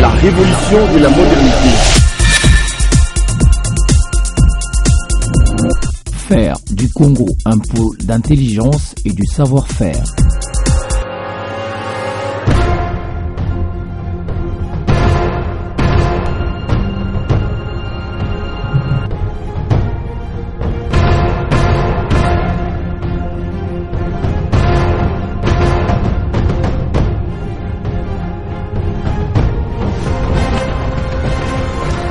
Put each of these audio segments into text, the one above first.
la révolution de la modernité. Faire du Congo un pôle d'intelligence et du savoir-faire.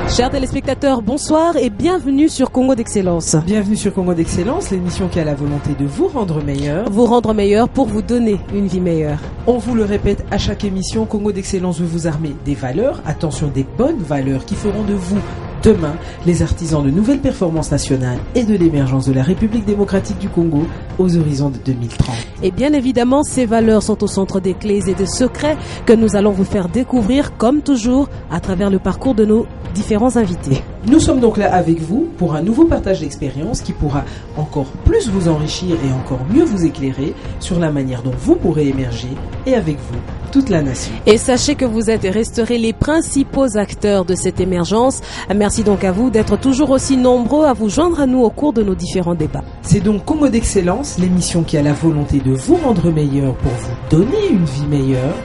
Chers téléspectateurs, bonsoir et bienvenue sur Congo d'Excellence. Bienvenue sur Congo d'Excellence, l'émission qui a la volonté de vous rendre meilleur. Vous rendre meilleur pour vous donner une vie meilleure. On vous le répète à chaque émission, Congo d'Excellence veut vous armer des valeurs, attention des bonnes valeurs qui feront de vous demain les artisans de nouvelles performances nationales et de l'émergence de la République démocratique du Congo aux horizons de 2030. Et bien évidemment, ces valeurs sont au centre des clés et des secrets que nous allons vous faire découvrir comme toujours à travers le parcours de nos différents invités. Nous sommes donc là avec vous pour un nouveau partage d'expérience qui pourra encore plus vous enrichir et encore mieux vous éclairer sur la manière dont vous pourrez émerger et avec vous toute la nation. Et sachez que vous êtes et resterez les principaux acteurs de cette émergence. Merci donc à vous d'être toujours aussi nombreux à vous joindre à nous au cours de nos différents débats. C'est donc Congo d'Excellence, l'émission qui a la volonté de vous rendre meilleur pour vous donner une vie meilleure.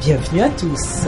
Bienvenue à tous.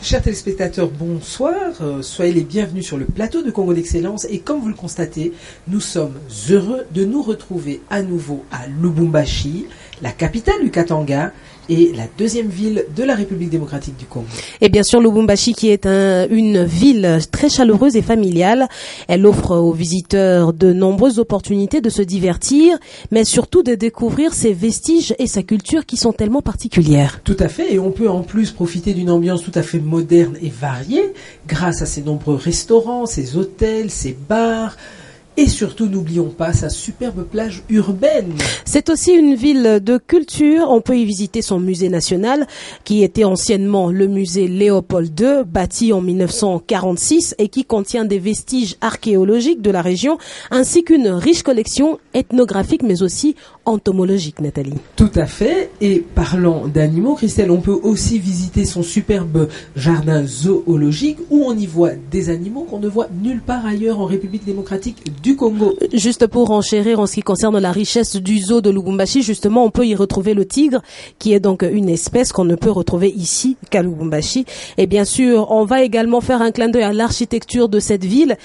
Chers téléspectateurs, bonsoir, soyez les bienvenus sur le plateau de Congo d'Excellence et comme vous le constatez, nous sommes heureux de nous retrouver à nouveau à Lubumbashi, la capitale du Katanga et la deuxième ville de la République démocratique du Congo. Et bien sûr, Lubumbashi qui est une ville très chaleureuse et familiale. Elle offre aux visiteurs de nombreuses opportunités de se divertir, mais surtout de découvrir ses vestiges et sa culture qui sont tellement particulières. Tout à fait, et on peut en plus profiter d'une ambiance tout à fait moderne et variée grâce à ses nombreux restaurants, ses hôtels, ses bars. Et surtout, n'oublions pas sa superbe plage urbaine. C'est aussi une ville de culture. On peut y visiter son musée national, qui était anciennement le musée Léopold II, bâti en 1946 et qui contient des vestiges archéologiques de la région, ainsi qu'une riche collection ethnographique, mais aussi entomologique, Nathalie. Tout à fait. Et parlant d'animaux, Christelle, on peut aussi visiter son superbe jardin zoologique où on y voit des animaux qu'on ne voit nulle part ailleurs en République démocratique du Congo. Juste pour enchérir en ce qui concerne la richesse du zoo de Lubumbashi, justement, on peut y retrouver le tigre, qui est donc une espèce qu'on ne peut retrouver ici qu'à Lubumbashi. Et bien sûr, on va également faire un clin d'œil à l'architecture de cette ville,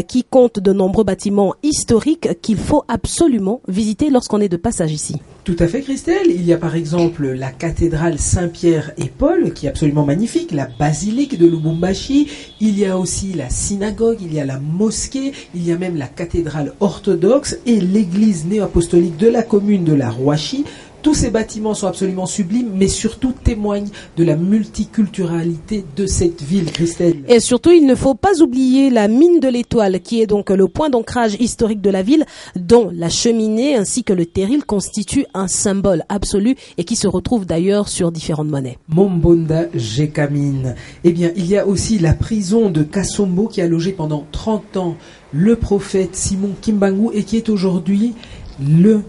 qui compte de nombreux bâtiments historiques qu'il faut absolument visiter lorsqu'on est de passage ici. Tout à fait, Christelle. Il y a par exemple la cathédrale Saint-Pierre et Paul, qui est absolument magnifique, la basilique de Lubumbashi. Il y a aussi la synagogue, il y a la mosquée, il y a même la cathédrale orthodoxe et l'église néo-apostolique de la commune de la Rouachi. Tous ces bâtiments sont absolument sublimes, mais surtout témoignent de la multiculturalité de cette ville, Christelle. Et surtout, il ne faut pas oublier la mine de l'Étoile, qui est donc le point d'ancrage historique de la ville, dont la cheminée ainsi que le terril constituent un symbole absolu et qui se retrouve d'ailleurs sur différentes monnaies. Mombonda Jekamine. Eh bien, il y a aussi la prison de Kasombo qui a logé pendant 30 ans le prophète Simon Kimbangu et qui est aujourd'hui le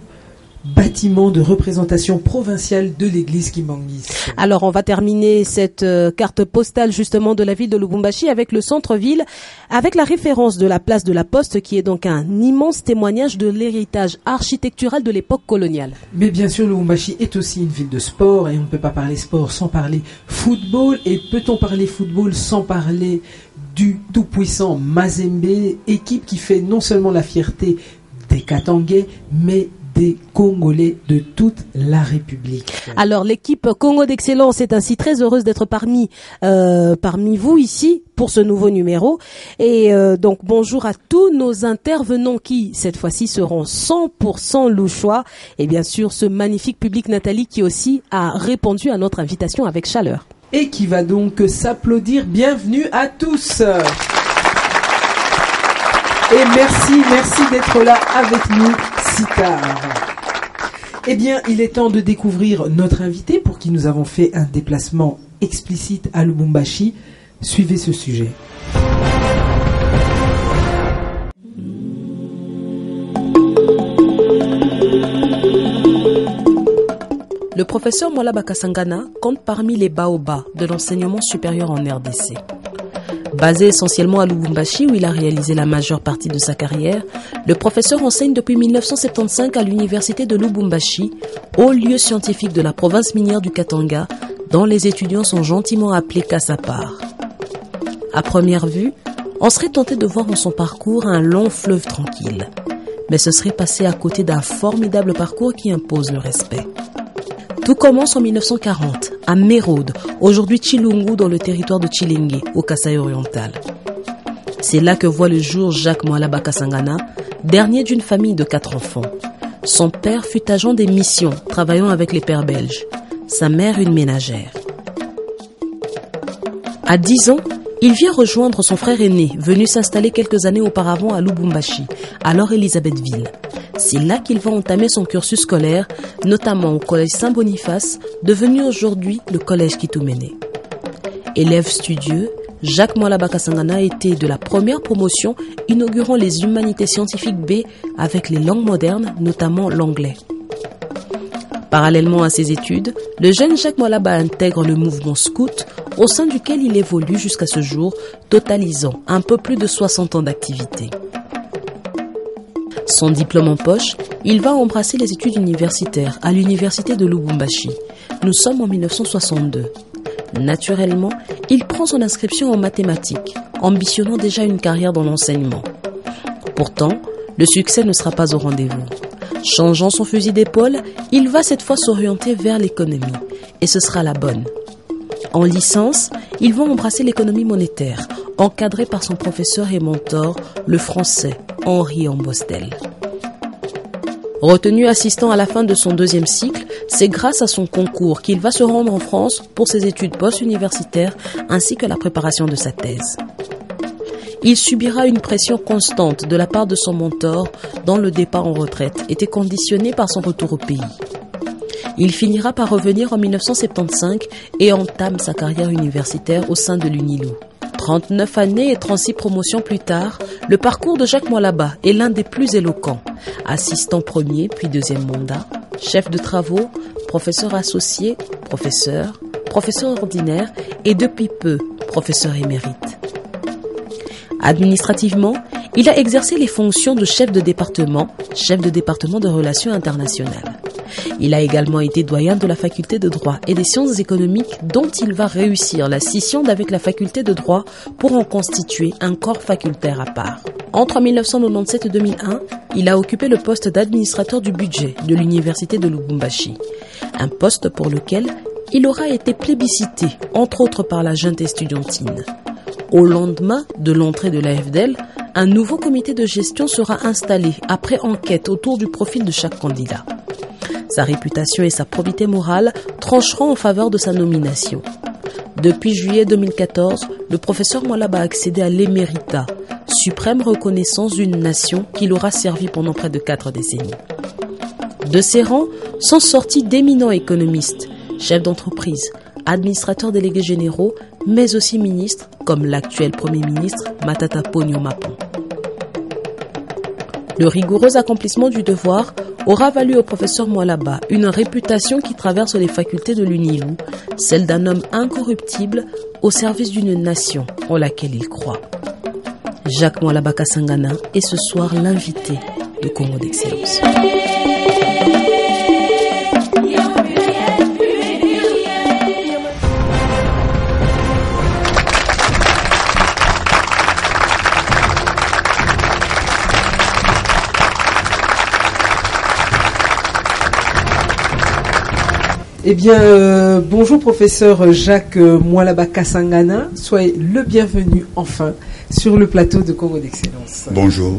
bâtiment de représentation provinciale de l'église Kimbangis. Alors on va terminer cette carte postale justement de la ville de Lubumbashi avec le centre-ville, avec la référence de la place de la Poste qui est donc un immense témoignage de l'héritage architectural de l'époque coloniale. Mais bien sûr, Lubumbashi est aussi une ville de sport et on ne peut pas parler sport sans parler football. Et peut-on parler football sans parler du tout-puissant Mazembe, équipe qui fait non seulement la fierté des Katangais, mais des Congolais de toute la République. Alors l'équipe Congo d'Excellence est ainsi très heureuse d'être parmi vous ici pour ce nouveau numéro. Et donc bonjour à tous nos intervenants qui cette fois-ci seront 100% louchois et bien sûr ce magnifique public, Nathalie, qui aussi a répondu à notre invitation avec chaleur. Et qui va donc s'applaudir. Bienvenue à tous. Et merci d'être là avec nous si tard. Eh bien, il est temps de découvrir notre invité pour qui nous avons fait un déplacement explicite à Lubumbashi. Suivez ce sujet. Le professeur Mwala Bakasangana compte parmi les baobabs de l'enseignement supérieur en RDC. Basé essentiellement à Lubumbashi où il a réalisé la majeure partie de sa carrière, le professeur enseigne depuis 1975 à l'université de Lubumbashi, haut lieu scientifique de la province minière du Katanga, dont les étudiants sont gentiment appelés Kassapar. À première vue, on serait tenté de voir en son parcours un long fleuve tranquille, mais ce serait passer à côté d'un formidable parcours qui impose le respect. Tout commence en 1940, à Merode, aujourd'hui Chilungu dans le territoire de Chilenge, au Kasaï oriental. C'est là que voit le jour Jacques Mwala Bakasangana, dernier d'une famille de 4 enfants. Son père fut agent des missions, travaillant avec les pères belges. Sa mère une ménagère. À 10 ans, il vient rejoindre son frère aîné, venu s'installer quelques années auparavant à Lubumbashi, alors Elisabethville. C'est là qu'il va entamer son cursus scolaire, notamment au collège Saint-Boniface, devenu aujourd'hui le collège Kitoumene. Élève studieux, Jacques Mwala Bakasangana était de la première promotion inaugurant les humanités scientifiques B avec les langues modernes, notamment l'anglais. Parallèlement à ses études, le jeune Jacques Mwala intègre le mouvement scout, au sein duquel il évolue jusqu'à ce jour, totalisant un peu plus de 60 ans d'activité. Son diplôme en poche, il va embrasser les études universitaires à l'université de Lubumbashi. Nous sommes en 1962. Naturellement, il prend son inscription en mathématiques, ambitionnant déjà une carrière dans l'enseignement. Pourtant, le succès ne sera pas au rendez-vous. Changeant son fusil d'épaule, il va cette fois s'orienter vers l'économie, et ce sera la bonne. En licence, il va embrasser l'économie monétaire, encadré par son professeur et mentor, le français Henri Ambostel. Retenu assistant à la fin de son 2e cycle, c'est grâce à son concours qu'il va se rendre en France pour ses études post-universitaires ainsi que la préparation de sa thèse. Il subira une pression constante de la part de son mentor dont le départ en retraite était conditionné par son retour au pays. Il finira par revenir en 1975 et entame sa carrière universitaire au sein de l'UNILO. 39 années et 36 promotions plus tard, le parcours de Jacques Mwala est l'un des plus éloquents. Assistant premier puis 2e mandat, chef de travaux, professeur associé, professeur ordinaire et depuis peu, professeur émérite. Administrativement, il a exercé les fonctions de chef de département de relations internationales. Il a également été doyen de la faculté de droit et des sciences économiques dont il va réussir la scission d'avec la faculté de droit pour en constituer un corps facultaire à part. Entre 1997 et 2001, il a occupé le poste d'administrateur du budget de l'université de Lubumbashi, un poste pour lequel il aura été plébiscité, entre autres par la junte estudiantine. Au lendemain de l'entrée de l'AFDL, un nouveau comité de gestion sera installé après enquête autour du profil de chaque candidat. Sa réputation et sa probité morale trancheront en faveur de sa nomination. Depuis juillet 2014, le professeur Mwala a accédé à l'éméritat, suprême reconnaissance d'une nation qui l'aura servi pendant près de 4 décennies. De ses rangs sont sortis d'éminents économistes, chefs d'entreprise, administrateurs délégués généraux, mais aussi ministres, comme l'actuel Premier ministre Matata Ponyo Mapon. Le rigoureux accomplissement du devoir aura valu au professeur Mwala une réputation qui traverse les facultés de l'UNILU, celle d'un homme incorruptible au service d'une nation en laquelle il croit. Jacques Mwala Bakasangana est ce soir l'invité de Congo d'Excellence. Eh bien, bonjour professeur Jacques Mwala Bakasangana, soyez le bienvenu enfin sur le plateau de Congo d'Excellence. Bonjour.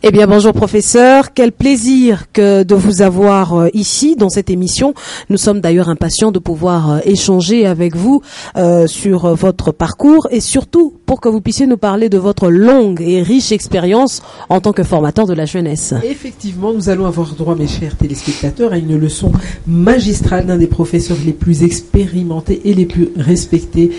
Eh bien, bonjour professeur. Quel plaisir que de vous avoir ici dans cette émission. Nous sommes d'ailleurs impatients de pouvoir échanger avec vous sur votre parcours et surtout pour que vous puissiez nous parler de votre longue et riche expérience en tant que formateur de la jeunesse. Effectivement, nous allons avoir droit, mes chers téléspectateurs, à une leçon magistrale d'un des professeurs les plus expérimentés et les plus respectés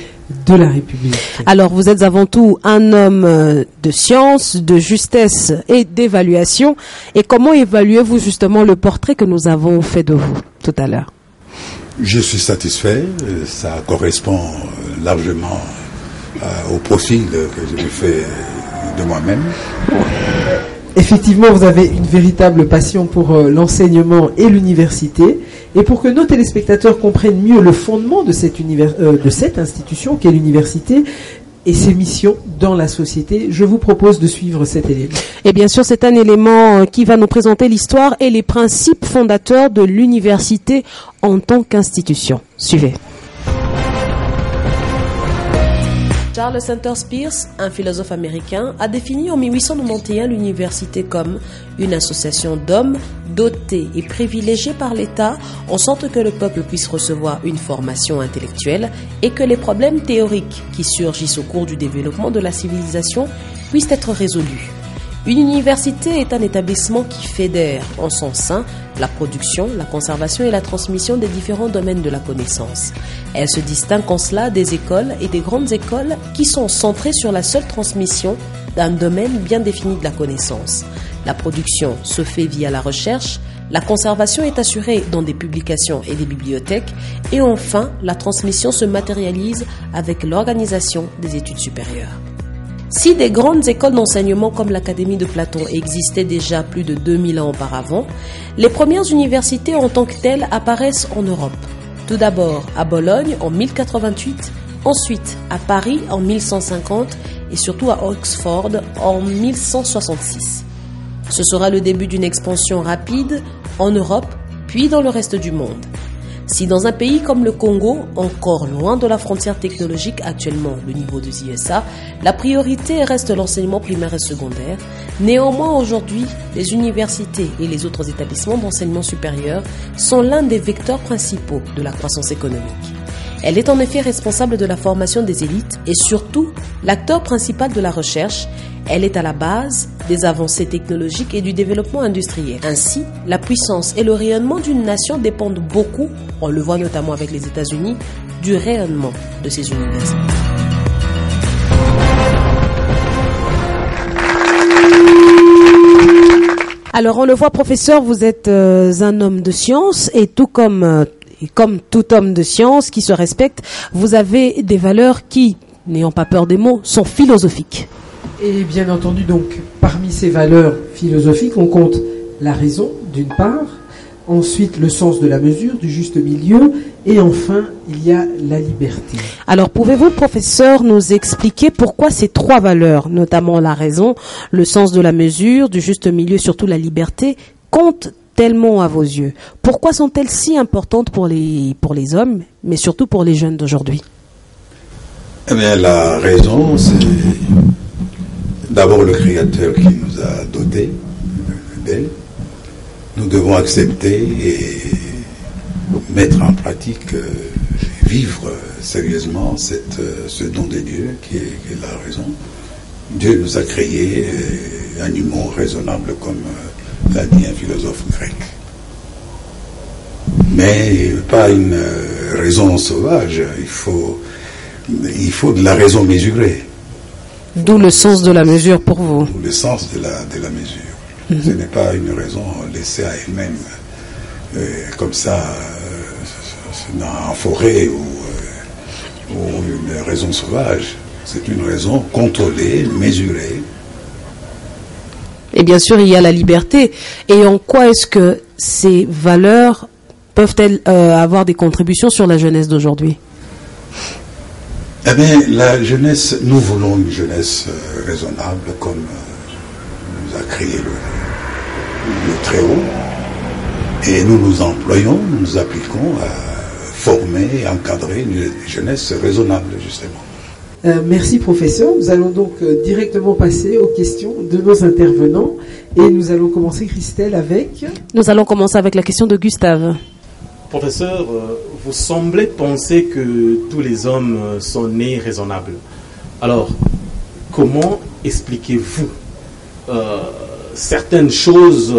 de la République. Alors, vous êtes avant tout un homme de science, de justesse et d'évaluation. Et comment évaluez-vous justement le portrait que nous avons fait de vous tout à l'heure? Je suis satisfait, ça correspond largement au profil que je me fais de moi-même. Effectivement, vous avez une véritable passion pour l'enseignement et l'université. Et pour que nos téléspectateurs comprennent mieux le fondement de cette institution qu'est l'université et ses missions dans la société, je vous propose de suivre cet élément. Et bien sûr, c'est un élément qui va nous présenter l'histoire et les principes fondateurs de l'université en tant qu'institution. Suivez. Charles Sanders Peirce, un philosophe américain, a défini en 1891 l'université comme une association d'hommes dotés et privilégiés par l'État en sorte que le peuple puisse recevoir une formation intellectuelle et que les problèmes théoriques qui surgissent au cours du développement de la civilisation puissent être résolus. Une université est un établissement qui fédère en son sein la production, la conservation et la transmission des différents domaines de la connaissance. Elle se distingue en cela des écoles et des grandes écoles qui sont centrées sur la seule transmission d'un domaine bien défini de la connaissance. La production se fait via la recherche, la conservation est assurée dans des publications et des bibliothèques, et enfin, la transmission se matérialise avec l'organisation des études supérieures. Si des grandes écoles d'enseignement comme l'Académie de Platon existaient déjà plus de 2000 ans auparavant, les premières universités en tant que telles apparaissent en Europe. Tout d'abord à Bologne en 1088, ensuite à Paris en 1150 et surtout à Oxford en 1166. Ce sera le début d'une expansion rapide en Europe puis dans le reste du monde. Si dans un pays comme le Congo, encore loin de la frontière technologique actuellement, le niveau des USA, la priorité reste l'enseignement primaire et secondaire, néanmoins aujourd'hui, les universités et les autres établissements d'enseignement supérieur sont l'un des vecteurs principaux de la croissance économique. Elle est en effet responsable de la formation des élites et surtout l'acteur principal de la recherche. Elle est à la base des avancées technologiques et du développement industriel. Ainsi, la puissance et le rayonnement d'une nation dépendent beaucoup, on le voit notamment avec les États-Unis, du rayonnement de ces universités. Alors on le voit, professeur, vous êtes un homme de science et tout comme tout homme de science qui se respecte, vous avez des valeurs qui, n'ayant pas peur des mots, sont philosophiques. Et bien entendu, donc, parmi ces valeurs philosophiques, on compte la raison, d'une part, ensuite le sens de la mesure, du juste milieu, et enfin, il y a la liberté. Alors, pouvez-vous, professeur, nous expliquer pourquoi ces trois valeurs, notamment la raison, le sens de la mesure, du juste milieu, surtout la liberté, comptent tellement à vos yeux? Pourquoi sont-elles si importantes pour les hommes, mais surtout pour les jeunes d'aujourd'hui? Eh bien, la raison, c'est d'abord le Créateur qui nous a dotés d'elle. Nous devons accepter et mettre en pratique, vivre sérieusement ce don de Dieu qui est la raison. Dieu nous a créés animaux raisonnables comme l'a dit un philosophe grec. Mais pas une raison sauvage, il faut de la raison mesurée. D'où le sens de la mesure pour vous. D'où le sens de la mesure. Ce n'est pas une raison laissée à elle-même, comme ça, en forêt ou une raison sauvage. C'est une raison contrôlée, mesurée. Et bien sûr, il y a la liberté. Et en quoi est-ce que ces valeurs peuvent-elles avoir des contributions sur la jeunesse d'aujourd'hui? Eh bien, la jeunesse, nous voulons une jeunesse raisonnable comme nous a créé le Très-Haut. Et nous nous employons, nous nous appliquons à former et encadrer une jeunesse raisonnable, justement. Merci professeur. Nous allons donc directement passer aux questions de nos intervenants. Et nous allons commencer, Christelle, avec... Nous allons commencer avec la question de Gustave. Professeur, vous semblez penser que tous les hommes sont nés raisonnables. Alors, comment expliquez-vous certaines choses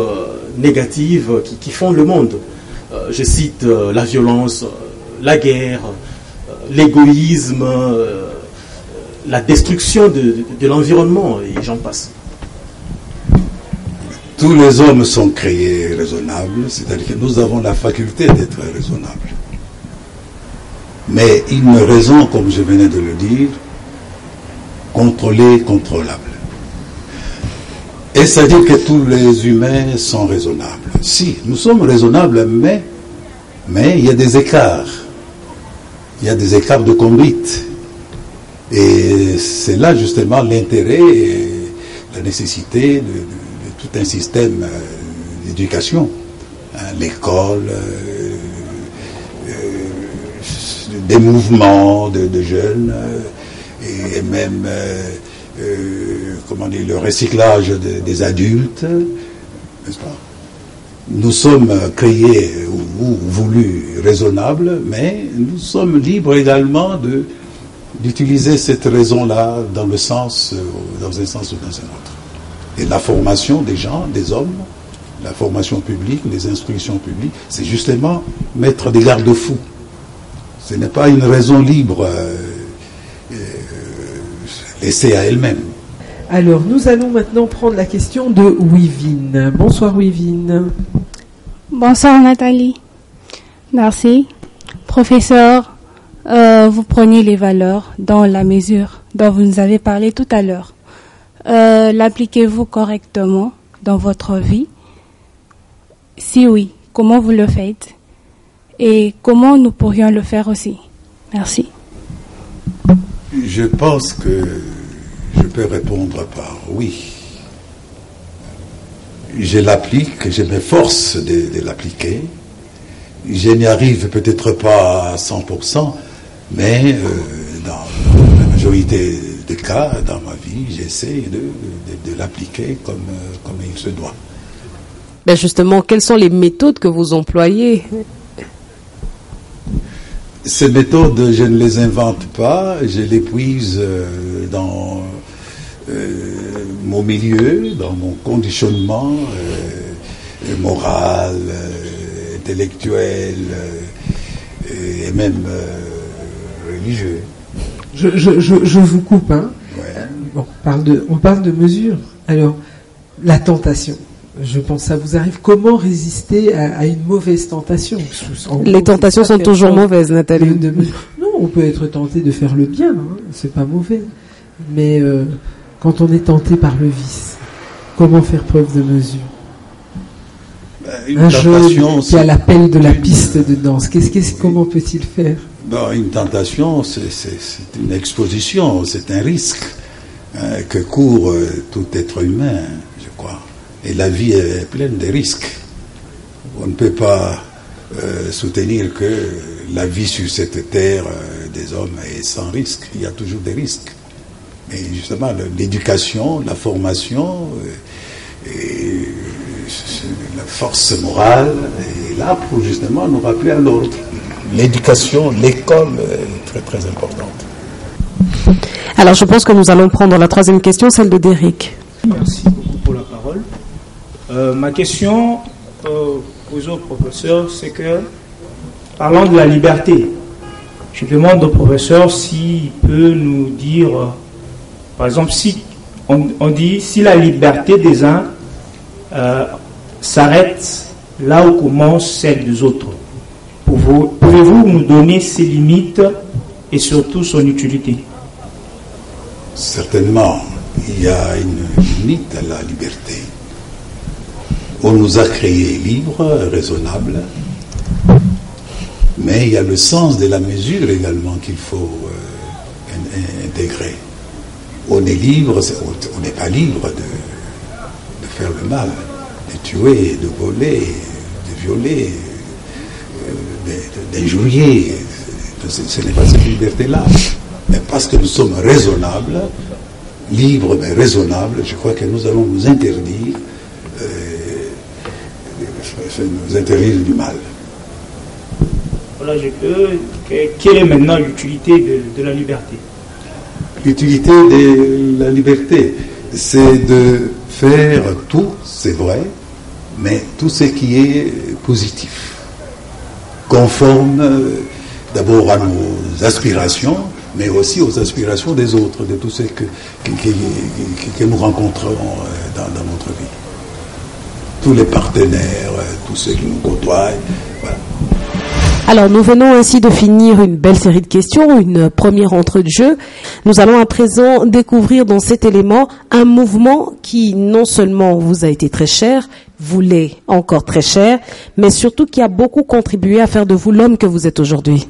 négatives qui font le monde? Je cite la violence, la guerre, l'égoïsme, la destruction de l'environnement, et j'en passe. Tous les hommes sont créés raisonnables, c'est-à-dire que nous avons la faculté d'être raisonnables. mais une raison, comme je venais de le dire, contrôlée, contrôlable. Et ça dit que tous les humains sont raisonnables. Si, nous sommes raisonnables, mais il y a des écarts. Il y a des écarts de conduite. Et c'est là justement l'intérêt et la nécessité de tout un système d'éducation. L'école, des mouvements de jeunes, et même le recyclage des adultes, n'est-ce pas? Nous sommes créés ou voulus raisonnables, mais nous sommes libres également d'utiliser cette raison-là dans un sens ou dans un autre. Et la formation des gens, des hommes, la formation publique, les instructions publiques, c'est justement mettre des garde-fous. Ce n'est pas une raison libre laissée à elle-même. Alors, nous allons maintenant prendre la question de Wivine. Bonsoir Wivine. Bonsoir Nathalie. Merci. Professeur, vous prenez les valeurs dans la mesure dont vous nous avez parlé tout à l'heure. L'appliquez-vous correctement dans votre vie? Si oui, comment vous le faites? Et comment nous pourrions le faire aussi? Merci. Je pense que je peux répondre par oui. Je l'applique, je m'efforce de l'appliquer. Je n'y arrive peut-être pas à 100%, mais dans la majorité des cas, dans ma vie, j'essaie de l'appliquer comme il se doit. Ben justement, quelles sont les méthodes que vous employez? Ces méthodes, je ne les invente pas, je les puise dans mon milieu, dans mon conditionnement moral, intellectuel et même religieux. Je vous coupe, hein. Ouais. On parle de mesures. Alors, la tentation. Je pense que ça vous arrive. Comment résister à une mauvaise tentation? Les tentations sont toujours mauvaises, Nathalie. Non, on peut être tenté de faire le bien, hein, c'est pas mauvais. Mais quand on est tenté par le vice, comment faire preuve de mesure? Un jeune qui a l'appel de la piste de danse, comment peut-il faire? Une tentation, c'est une exposition, c'est un risque que court tout être humain, je crois. Et la vie est pleine de risques. On ne peut pas soutenir que la vie sur cette terre des hommes est sans risque. Il y a toujours des risques. Mais justement, l'éducation, la formation, et la force morale est là pour justement nous rappeler à l'ordre. L'éducation, l'école est très très importante. Alors je pense que nous allons prendre la troisième question, celle de Derrick. Merci beaucoup pour la parole. Ma question posée au professeur, c'est que, parlant de la liberté, je demande au professeur s'il peut nous dire, par exemple, si on dit si la liberté des uns s'arrête là où commence celle des autres, pouvez-vous nous donner ses limites et surtout son utilité? Certainement, il y a une limite à la liberté. On nous a créés libres, raisonnables, mais il y a le sens de la mesure également qu'il faut intégrer. On est libre, on n'est pas libre de faire le mal, de tuer, de voler, de violer, d'injurier. Ce n'est pas cette liberté-là. Mais parce que nous sommes raisonnables, libres mais raisonnables, je crois que nous allons nous interdire du mal. Voilà, quelle est maintenant l'utilité de la liberté? L'utilité de la liberté, c'est de faire tout, c'est vrai, mais tout ce qui est positif, conforme d'abord à nos aspirations, mais aussi aux aspirations des autres, de tous ceux que nous rencontrons dans notre vie. Tous les partenaires, tous ceux qui nous côtoient, voilà. Alors, nous venons ainsi de finir une belle série de questions, une première entrée de jeu. Nous allons à présent découvrir dans cet élément un mouvement qui non seulement vous a été très cher, vous l'est encore très cher, mais surtout qui a beaucoup contribué à faire de vous l'homme que vous êtes aujourd'hui.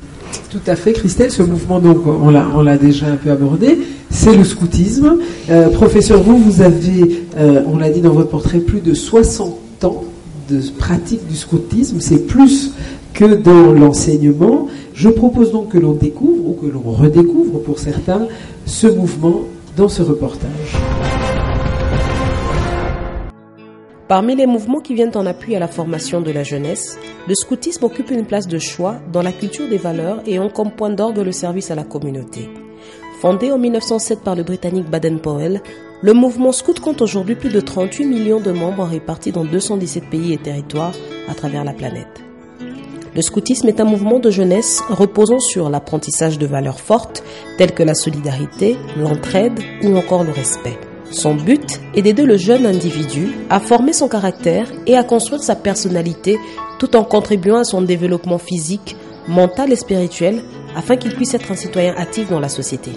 Tout à fait, Christelle. Ce mouvement, donc, on l'a déjà un peu abordé, c'est le scoutisme. Professeur, vous avez, on l'a dit dans votre portrait, plus de 60 ans de pratique du scoutisme. C'est plus que dans l'enseignement. Je propose donc que l'on découvre, ou que l'on redécouvre pour certains, ce mouvement dans ce reportage. Parmi les mouvements qui viennent en appui à la formation de la jeunesse, le scoutisme occupe une place de choix dans la culture des valeurs et ont comme point d'orgue le service à la communauté. Fondé en 1907 par le Britannique Baden-Powell, le mouvement scout compte aujourd'hui plus de 38 millions de membres répartis dans 217 pays et territoires à travers la planète. Le scoutisme est un mouvement de jeunesse reposant sur l'apprentissage de valeurs fortes telles que la solidarité, l'entraide ou encore le respect. Son but est d'aider le jeune individu à former son caractère et à construire sa personnalité tout en contribuant à son développement physique, mental et spirituel afin qu'il puisse être un citoyen actif dans la société.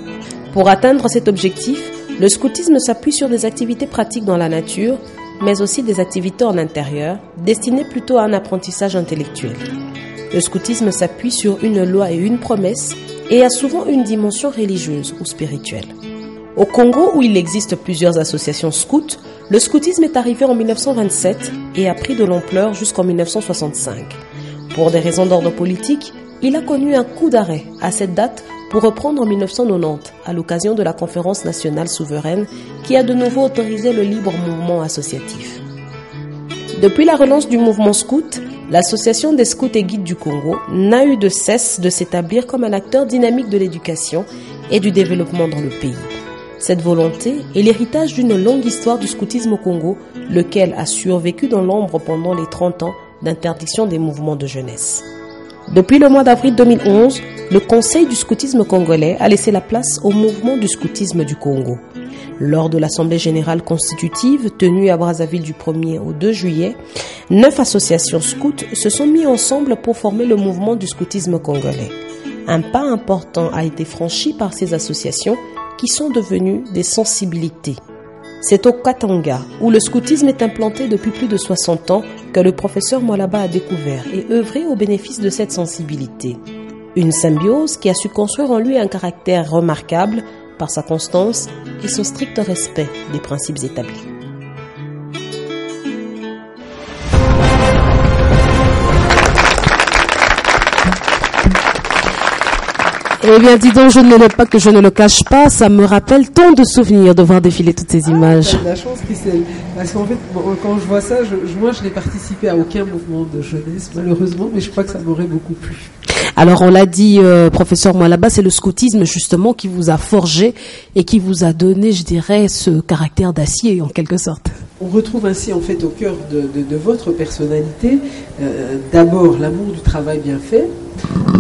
Pour atteindre cet objectif, le scoutisme s'appuie sur des activités pratiques dans la nature, mais aussi des activités en intérieur, destinées plutôt à un apprentissage intellectuel. Le scoutisme s'appuie sur une loi et une promesse et a souvent une dimension religieuse ou spirituelle. Au Congo, où il existe plusieurs associations scouts, le scoutisme est arrivé en 1927 et a pris de l'ampleur jusqu'en 1965. Pour des raisons d'ordre politique, il a connu un coup d'arrêt à cette date pour reprendre en 1990 à l'occasion de la Conférence nationale souveraine qui a de nouveau autorisé le libre mouvement associatif. Depuis la relance du mouvement scout, l'Association des scouts et guides du Congo n'a eu de cesse de s'établir comme un acteur dynamique de l'éducation et du développement dans le pays. Cette volonté est l'héritage d'une longue histoire du scoutisme au Congo, lequel a survécu dans l'ombre pendant les 30 ans d'interdiction des mouvements de jeunesse. Depuis le mois d'avril 2011, le Conseil du scoutisme congolais a laissé la place au mouvement du scoutisme du Congo. Lors de l'Assemblée générale constitutive tenue à Brazzaville du 1er au 2 juillet, 9 associations scouts se sont mis ensemble pour former le mouvement du scoutisme congolais. Un pas important a été franchi par ces associations qui sont devenues des sensibilités. C'est au Katanga, où le scoutisme est implanté depuis plus de 60 ans, que le professeur Mwalaba a découvert et œuvré au bénéfice de cette sensibilité. Une symbiose qui a su construire en lui un caractère remarquable par sa constance et son strict respect des principes établis. Eh bien, dis donc, je ne le pas que je ne le cache pas, ça me rappelle tant de souvenirs de voir défiler toutes ces images. T'as de la chance, Christelle. Parce qu'en fait, quand je vois ça, moi, je n'ai participé à aucun mouvement de jeunesse, malheureusement, mais je crois que ça m'aurait beaucoup plu. Alors, on l'a dit, professeur Mwalaba, c'est le scoutisme, justement, qui vous a forgé et qui vous a donné, je dirais, ce caractère d'acier, en quelque sorte. On retrouve ainsi, en fait, au cœur de votre personnalité, d'abord l'amour du travail bien fait,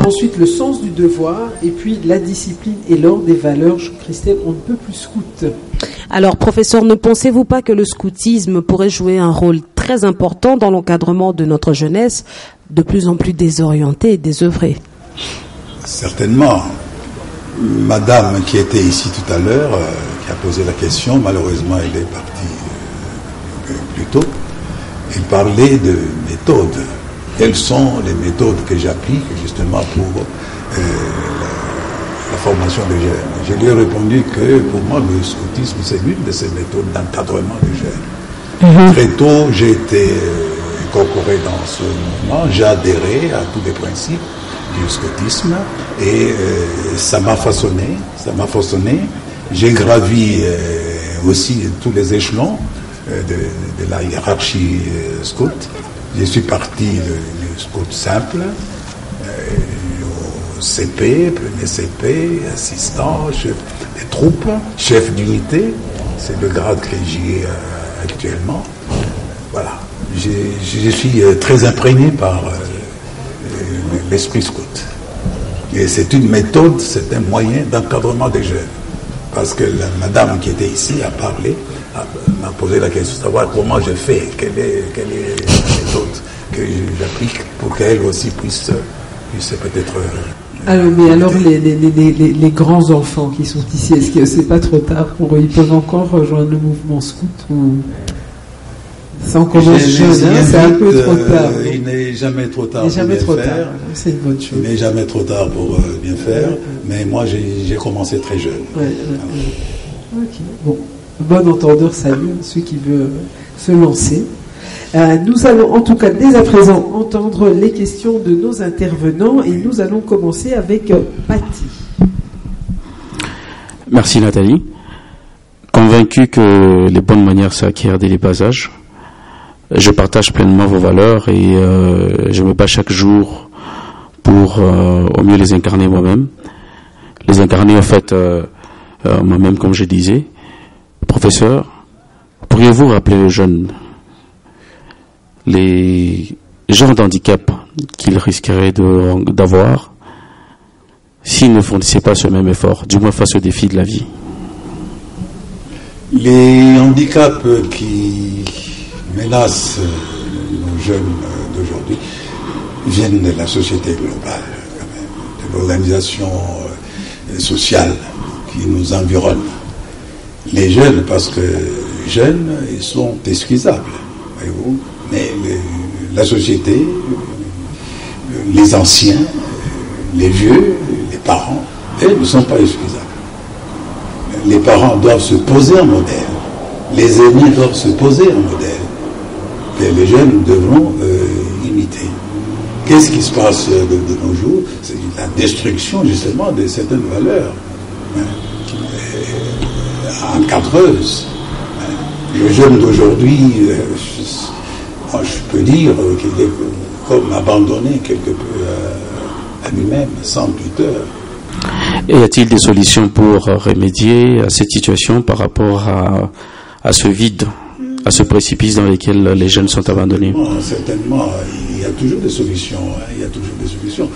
ensuite le sens du devoir, et puis la discipline et l'ordre des valeurs. Christelle, on ne peut plus scout. Alors, professeur, ne pensez-vous pas que le scoutisme pourrait jouer un rôle très important dans l'encadrement de notre jeunesse, de plus en plus désorientée et désœuvrée? Certainement. Madame qui était ici tout à l'heure, qui a posé la question, malheureusement elle est partie plus tôt, elle parlait de méthodes. Quelles sont les méthodes que j'applique justement pour la formation des jeunes? Je lui ai répondu que pour moi le scoutisme c'est l'une de ces méthodes d'encadrement des jeunes. Très tôt j'ai été incorporé dans ce mouvement, j'ai adhéré à tous les principes du scoutisme et ça m'a façonné. J'ai gravi aussi tous les échelons de la hiérarchie scout. Je suis parti du scout simple, au CP, premier CP, assistant, chef des troupes, chef d'unité, c'est le grade que j'ai actuellement. Voilà, je suis très imprégné par l'esprit scout. Et c'est une méthode, c'est un moyen d'encadrement des jeunes. Parce que la madame qui était ici a parlé, m'a posé la question de savoir comment je fais, quelle est la méthode que j'applique pour qu'elle aussi puisse puis c'est peut-être... Alors, mais alors les grands enfants qui sont ici, est-ce que c'est pas trop tard pour eux? Ils peuvent encore rejoindre le mouvement scout ou ça on commence jeune, hein, c'est un peu trop tard. Il n'est jamais trop tard pour bien faire. Tard. C'est une bonne chose. Il n'est jamais trop tard pour bien faire, mais moi j'ai commencé très jeune. Ok, bon. Bon entendeur, salut celui qui veut se lancer. Nous allons en tout cas dès à présent entendre les questions de nos intervenants et nous allons commencer avec Patty. Merci Nathalie. Convaincu que les bonnes manières s'acquièrent dès les bas âges, je partage pleinement vos valeurs et je me bats chaque jour pour au mieux les incarner moi-même. Les incarner en fait moi-même comme je disais. Professeur, pourriez-vous rappeler aux jeunes les genres d'handicap qu'ils risqueraient d'avoir s'ils ne fournissaient pas ce même effort, du moins face aux défis de la vie? Les handicaps qui menacent nos jeunes d'aujourd'hui viennent de la société globale, quand même, de l'organisation sociale qui nous environne. Les jeunes, parce que jeunes, ils sont excusables, voyez-vous. Mais la société, les anciens, les vieux, les parents, elles ne sont pas excusables. Les parents doivent se poser en modèle. Les aînés doivent se poser en modèle. Et les jeunes devront imiter. Qu'est-ce qui se passe de nos jours? C'est la destruction justement de certaines valeurs encadreuses. Le jeune d'aujourd'hui, moi, je peux dire qu'il est comme abandonné quelque peu à lui-même, sans tuteur. Et y a-t-il des solutions pour remédier à cette situation par rapport à ce vide, à ce précipice dans lequel les jeunes sont abandonnés? Certainement, il y a toujours des solutions. Il y a toujours des solutions.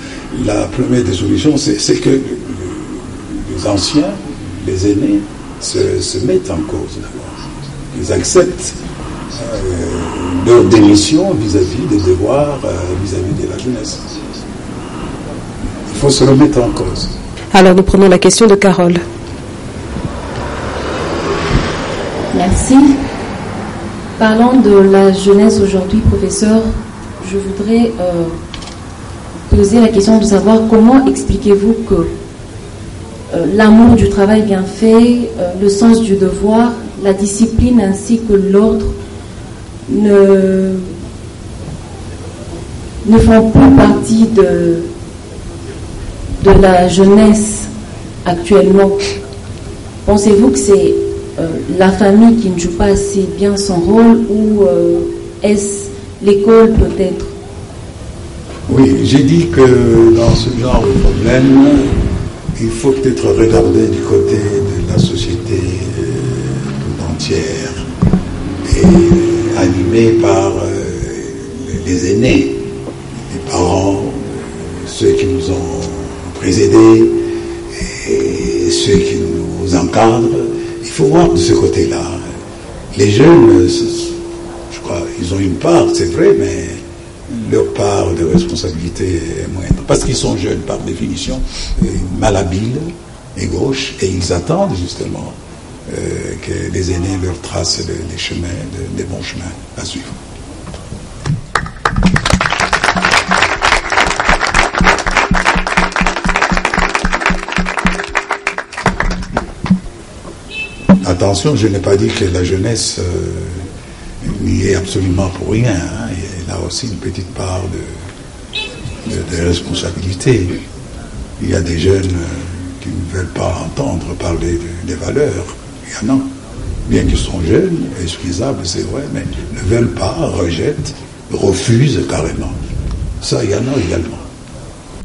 La première des solutions, c'est que les anciens, les aînés, se mettent en cause d'abord. Ils acceptent leur démission vis-à-vis des devoirs, vis-à-vis de la jeunesse. Il faut se remettre en cause. Alors nous prenons la question de Carole. Merci. Parlant de la jeunesse aujourd'hui, professeur, je voudrais poser la question de savoir comment expliquez-vous que l'amour du travail bien fait, le sens du devoir, la discipline ainsi que l'ordre ne font plus partie de la jeunesse actuellement. Pensez-vous que c'est la famille qui ne joue pas assez bien son rôle ou est-ce l'école peut-être? Oui, j'ai dit que dans ce genre de problème, il faut peut-être regarder du côté de la société tout entière et animée par les aînés, les parents, ceux qui nous ont précédés et ceux qui nous encadrent. Il faut voir de ce côté-là. Les jeunes, je crois, ils ont une part, c'est vrai, mais leur part de responsabilité est moindre. Parce qu'ils sont jeunes, par définition, malhabiles et gauches, et ils attendent justement que les aînés leur tracent les chemins, des bons chemins à suivre. Attention, je n'ai pas dit que la jeunesse n'y est absolument pour rien. Hein. Elle a aussi une petite part de responsabilité. Il y a des jeunes qui ne veulent pas entendre parler des valeurs. Il y en a. Bien qu'ils sont jeunes, excusables, c'est vrai, mais ne veulent pas, rejettent, refusent carrément. Ça, il y en a également.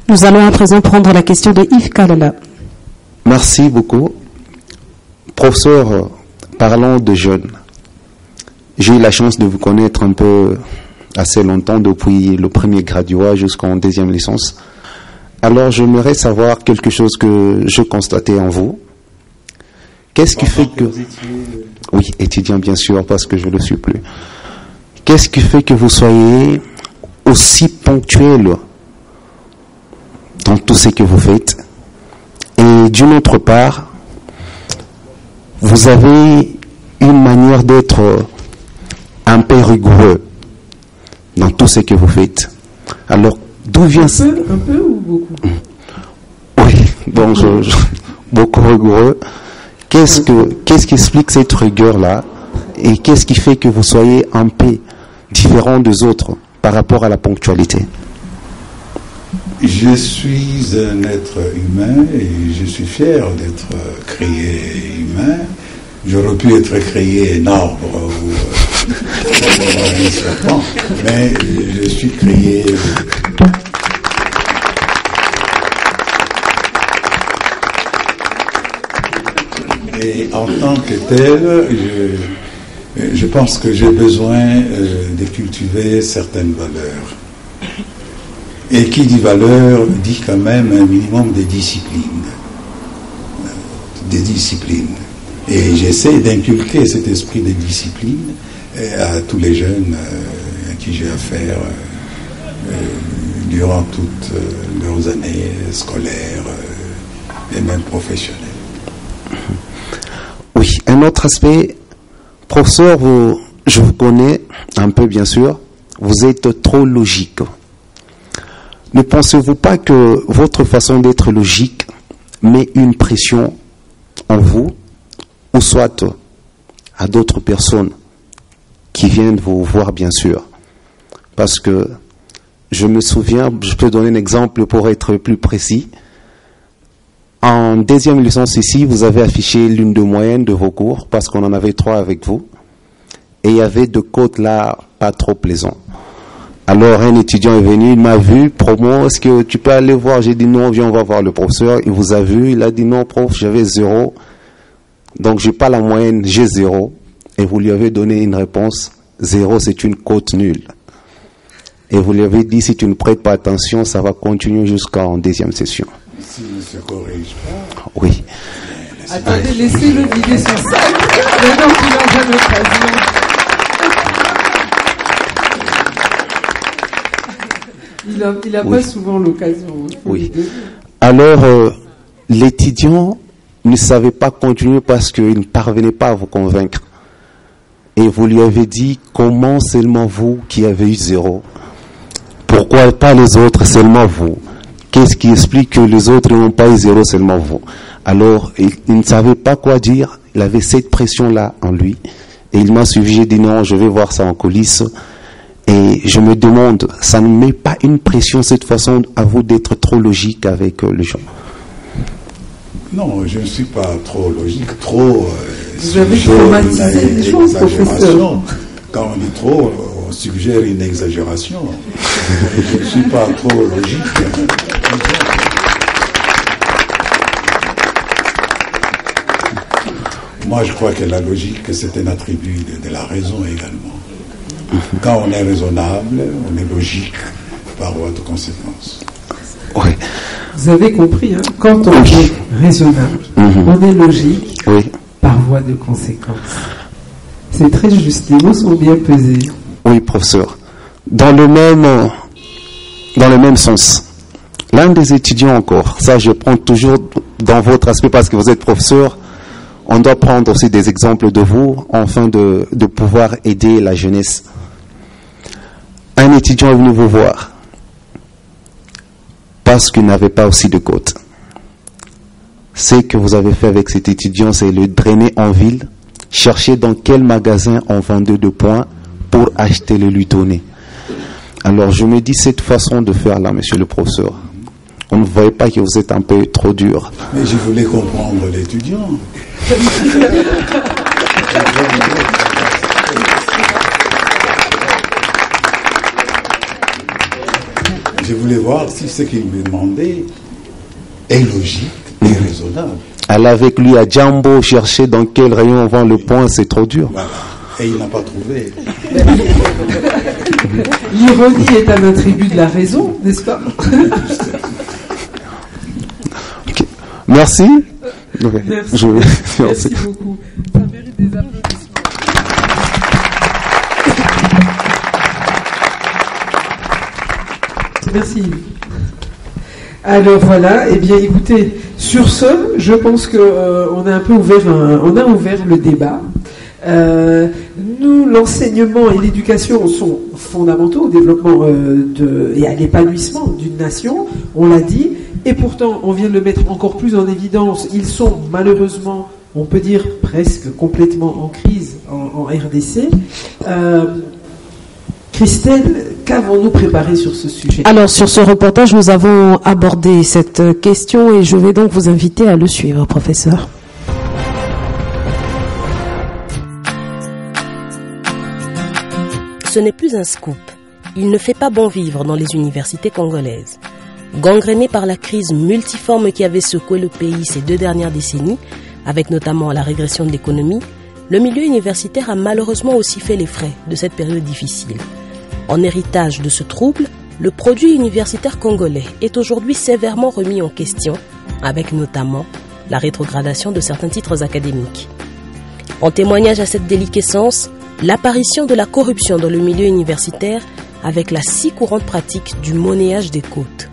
Nous allons à présent prendre la question de Yves Kalala. Merci beaucoup. Professeur, parlons de jeunes. J'ai eu la chance de vous connaître un peu assez longtemps, depuis le premier graduat jusqu'en deuxième licence. Alors, j'aimerais savoir quelque chose que je constatais en vous. Qu'est-ce qui fait que... Oui, étudiant bien sûr, parce que je ne le suis plus. Qu'est-ce qui fait que vous soyez aussi ponctuel dans tout ce que vous faites. Et d'une autre part, vous avez une manière d'être un peu rigoureux dans tout ce que vous faites. Alors, d'où vient ça? Un peu ou beaucoup? Oui, bon, beaucoup rigoureux. Qu'est-ce qui explique cette rigueur-là? Et qu'est-ce qui fait que vous soyez un peu différent des autres par rapport à la ponctualité? Je suis un être humain et je suis fier d'être créé humain. J'aurais pu être créé un arbre ou un serpent, mais je suis créé. Et en tant que tel, je pense que j'ai besoin de cultiver certaines valeurs. Et qui dit valeur dit quand même un minimum de discipline. Des disciplines. Et j'essaie d'inculquer cet esprit de discipline à tous les jeunes à qui j'ai affaire durant toutes leurs années scolaires et même professionnelles. Oui, un autre aspect, professeur, je vous connais un peu bien sûr, vous êtes trop logique. Ne pensez-vous pas que votre façon d'être logique met une pression en vous, ou soit à d'autres personnes qui viennent vous voir bien sûr? Parce que je me souviens, je peux donner un exemple pour être plus précis. En deuxième licence ici, vous avez affiché l'une de moyenne de vos cours, parce qu'on en avait 3 avec vous, et il y avait 2 codes là pas trop plaisants. Alors un étudiant est venu, il m'a vu, promo, est-ce que tu peux aller voir? J'ai dit non, viens, on va voir le professeur. Il vous a vu, il a dit non, prof, j'avais 0. Donc j'ai pas la moyenne, j'ai 0. Et vous lui avez donné une réponse, 0 c'est une cote nulle. Et vous lui avez dit, si tu ne prêtes pas attention, ça va continuer jusqu'en deuxième session. Si monsieur corrige pas. Oui. Attendez, laissez-le vider son sac. Maintenant qu'il en a l'occasion. Il n'a pas souvent l'occasion. Oui. Alors, l'étudiant ne savait pas continuer parce qu'il ne parvenait pas à vous convaincre. Et vous lui avez dit, comment seulement vous qui avez eu 0? Pourquoi pas les autres, seulement vous? Qu'est-ce qui explique que les autres n'ont pas eu 0, seulement vous? Alors, il ne savait pas quoi dire. Il avait cette pression-là en lui. Et il m'a suivi, j'ai dit non, je vais voir ça en coulisses. Et je me demande, ça ne met pas une pression cette façon à vous d'être trop logique avec les gens? Non, je ne suis pas trop logique, trop... Vous avez traumatisé les choses, professeur. Quand on dit trop, on suggère une exagération. Je ne suis pas trop logique. Moi, je crois que la logique, c'est un attribut de la raison également. Quand on est raisonnable, on est logique par voie de conséquence. Oui. Vous avez compris, hein? Quand on est raisonnable, on est logique par voie de conséquence. C'est très juste, les mots sont bien pesés. Oui, professeur. Dans le même sens, l'un des étudiants encore, ça je prends toujours dans votre aspect parce que vous êtes professeur, on doit prendre aussi des exemples de vous afin de pouvoir aider la jeunesse. Un étudiant est venu vous voir parce qu'il n'avait pas aussi de cote. Ce que vous avez fait avec cet étudiant, c'est le drainer en ville, chercher dans quel magasin on vendait de points pour acheter le lui donner. Alors je me dis, cette façon de faire là, monsieur le professeur, on ne voyait pas que vous êtes un peu trop dur. Mais je voulais comprendre l'étudiant. Je voulais voir si ce qu'il me demandait est logique et raisonnable. Aller avec lui à Djambo, chercher dans quel rayon on vend le point, c'est trop dur. Voilà. Et il n'a pas trouvé. L'ironie est un attribut de la raison, n'est-ce pas? Okay. Merci. Merci. Merci beaucoup. Ça mérite des applaudissements. Merci. Alors voilà, eh bien écoutez, sur ce, je pense que on a un peu ouvert le débat. Nous, l'enseignement et l'éducation sont fondamentaux au développement et à l'épanouissement d'une nation, on l'a dit, et pourtant on vient de le mettre encore plus en évidence, ils sont malheureusement, on peut dire presque complètement en crise en RDC. Christelle, qu'avons-nous préparé sur ce sujet? Alors, sur ce reportage, nous avons abordé cette question et je vais donc vous inviter à le suivre, professeur. Ce n'est plus un scoop. Il ne fait pas bon vivre dans les universités congolaises. Gangréné par la crise multiforme qui avait secoué le pays ces 2 dernières décennies, avec notamment la régression de l'économie, le milieu universitaire a malheureusement aussi fait les frais de cette période difficile. En héritage de ce trouble, le produit universitaire congolais est aujourd'hui sévèrement remis en question, avec notamment la rétrogradation de certains titres académiques. En témoignage à cette déliquescence, l'apparition de la corruption dans le milieu universitaire avec la si courante pratique du monnayage des côtes.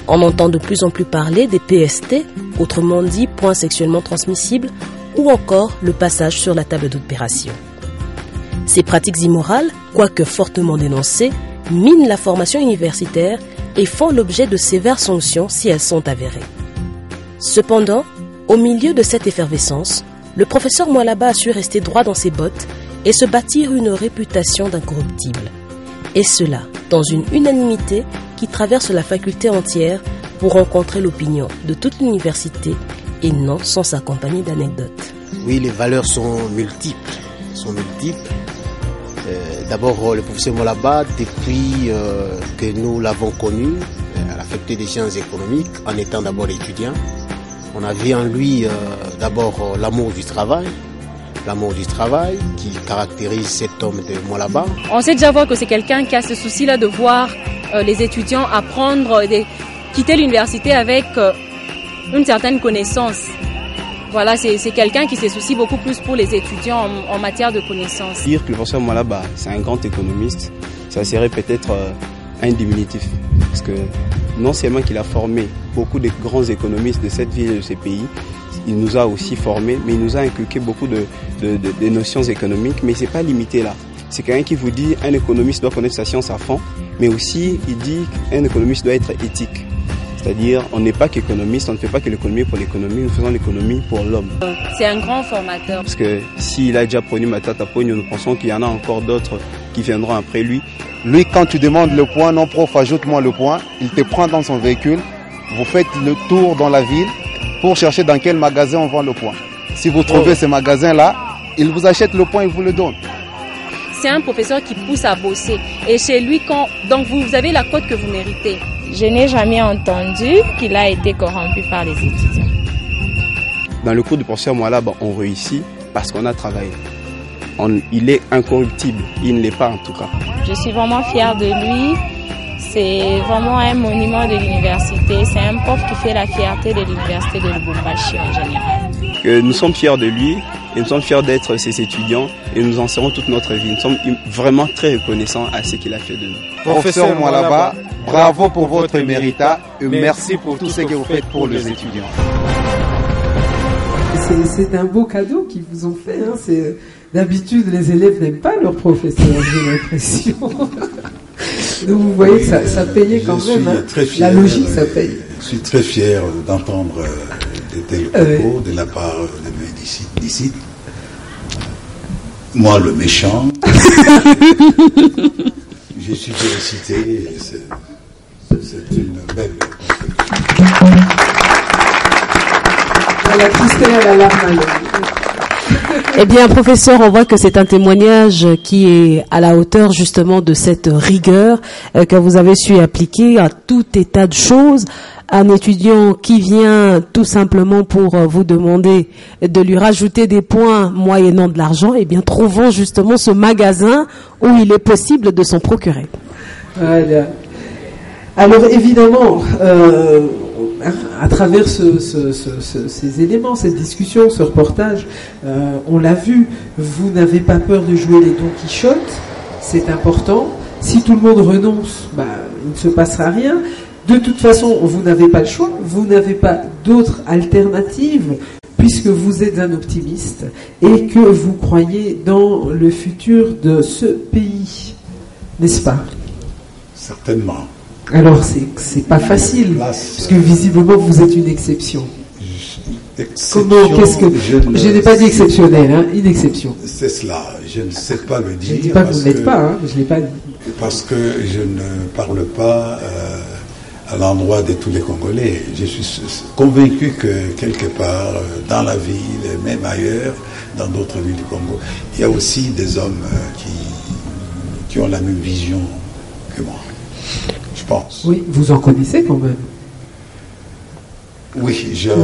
On entend de plus en plus parler des PST, autrement dit points sexuellement transmissibles, ou encore le passage sur la table d'opération. Ces pratiques immorales, quoique fortement dénoncées, minent la formation universitaire et font l'objet de sévères sanctions si elles sont avérées. Cependant, au milieu de cette effervescence, le professeur Mwalaba a su rester droit dans ses bottes et se bâtir une réputation d'incorruptible. Et cela dans une unanimité qui traverse la faculté entière pour rencontrer l'opinion de toute l'université et non sans s'accompagner d'anecdotes. Oui, les valeurs sont multiples. D'abord, le professeur Mwalaba, depuis que nous l'avons connu à la faculté des sciences économiques, en étant d'abord étudiant, on a vu en lui d'abord l'amour du travail qui caractérise cet homme de Mwalaba. On sait déjà voir que c'est quelqu'un qui a ce souci-là de voir les étudiants apprendre, quitter l'université avec une certaine connaissance. Voilà, c'est quelqu'un qui se soucie beaucoup plus pour les étudiants en matière de connaissances. Dire que le professeur Mwalaba, c'est un grand économiste, ça serait peut-être un diminutif. Parce que non seulement qu'il a formé beaucoup de grands économistes de cette ville et de ce pays, il nous a aussi formés, mais il nous a inculqué beaucoup de notions économiques, mais ce n'est pas limité là. C'est quelqu'un qui vous dit qu'un économiste doit connaître sa science à fond, mais aussi il dit qu'un économiste doit être éthique. C'est-à-dire, on n'est pas qu'économiste, on ne fait pas que l'économie pour l'économie, nous faisons l'économie pour l'homme. C'est un grand formateur. Parce que s'il a déjà produit Matata Pogno, nous pensons qu'il y en a encore d'autres qui viendront après lui. Lui, quand tu demandes le point, non prof, ajoute-moi le point, il te prend dans son véhicule, vous faites le tour dans la ville pour chercher dans quel magasin on vend le point. Si vous trouvez ce magasin-là, il vous achète le point et vous le donne. C'est un professeur qui pousse à bosser. Et chez lui, donc vous avez la cote que vous méritez. Je n'ai jamais entendu qu'il a été corrompu par les étudiants. Dans le cours du professeur Mwalaba, on réussit parce qu'on a travaillé. Il est incorruptible, il ne l'est pas en tout cas. Je suis vraiment fière de lui. C'est vraiment un monument de l'université. C'est un prof qui fait la fierté de l'université de Lubumbashi en général. Nous sommes fiers de lui et nous sommes fiers d'être ses étudiants et nous en serons toute notre vie. Nous sommes vraiment très reconnaissants à ce qu'il a fait de nous. Professeur Mwalaba, bravo pour votre mérita et merci pour tout ce que vous faites pour les étudiants. C'est un beau cadeau qu'ils vous ont fait. Hein. D'habitude, les élèves n'aiment pas leur professeur, j'ai l'impression. Donc vous voyez que ça payait quand même. Hein. La logique, ça paye. Je suis très fier d'entendre de tels propos de la part de mes disciples. Moi, le méchant, je suis félicité. C'est une belle. La Christelle à la larme. Eh bien, professeur, on voit que c'est un témoignage qui est à la hauteur justement de cette rigueur que vous avez su appliquer à tout état de choses. Un étudiant qui vient tout simplement pour vous demander de lui rajouter des points moyennant de l'argent, eh bien, trouvons justement ce magasin où il est possible de s'en procurer. Voilà. Alors, évidemment, à travers ces éléments, cette discussion, ce reportage, on l'a vu, vous n'avez pas peur de jouer les Don Quichotte, c'est important. Si tout le monde renonce, il ne se passera rien. De toute façon, vous n'avez pas le choix, vous n'avez pas d'autres alternatives, puisque vous êtes un optimiste et que vous croyez dans le futur de ce pays, n'est-ce pas? Certainement. Alors, c'est pas facile, parce que visiblement, vous êtes une exception. Comment, je n'ai pas dit exceptionnel, hein, une exception. C'est cela, je ne sais pas le dire. Je ne dis pas que vous ne l'êtes pas, hein, je ne l'ai pas dit. Parce que je ne parle pas à l'endroit de tous les Congolais. Je suis convaincu que quelque part, dans la ville, même ailleurs, dans d'autres villes du Congo, il y a aussi des hommes qui ont la même vision que moi. Je pense. Oui, vous en connaissez quand même. Oui,